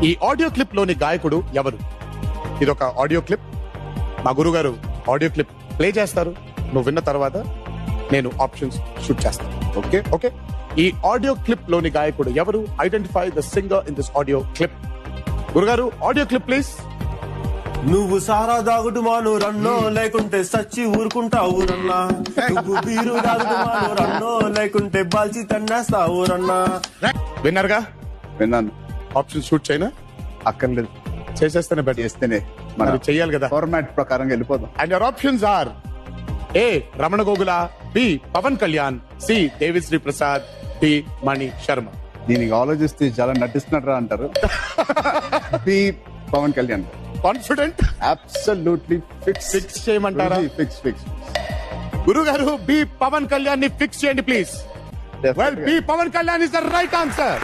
ఈ audio clip లోని గాయకుడు ఎవరు? ఇదొక ఆడియో క్లిప్. మా గురువు గారు ఆడియో క్లిప్ ప్లే చేస్తారు. నువ్వు విన్న తర్వాత నేను ఆప్షన్స్ షూట్ చేస్తాను. Okay okay. ఈ ఆడియో క్లిప్ లోని గాయకుడు ఎవరు? Identify the singer in this audio clip. గురుగారు ఆడియో క్లిప్ ప్లీజ్. నువ్వు సారా దాగుడు మాను రన్నో, లేకుంటే సచ్చి ఊరుకుంటావు రన్నా. నువ్వు బీరు దాగుడు మాను రన్నో, లేకుంటే బాల్చి తన్నేస్తావు రన్నా. విన్నర్గా విన్నాను. ఆప్షన్ షూట్ చేయనా? అక్కర్లేదు, చేసేస్తేనే బెటర్. చేస్తేనే మరి మన చెయ్యాలి కదా. ఫార్మాట్ ప్రకారంగా వెళ్ళిపోదాం. And your options are A Ramana Gogula, B Pavan Kalyan, C Devi Sri Prasad, D Mani Sharma. దీనికి ఆలోచిస్తే చాలా నటిస్తున్నట్రా అంటారు. B Pavan Kalyan. Confident? Absolutely fix. Fix చేయమంటారా? Fix fix. గురువు గారు బి పవన్ కళ్యాణ్ ని ఫిక్స్ చేయండి please. Well, B Pavan Kalyan is the right answer.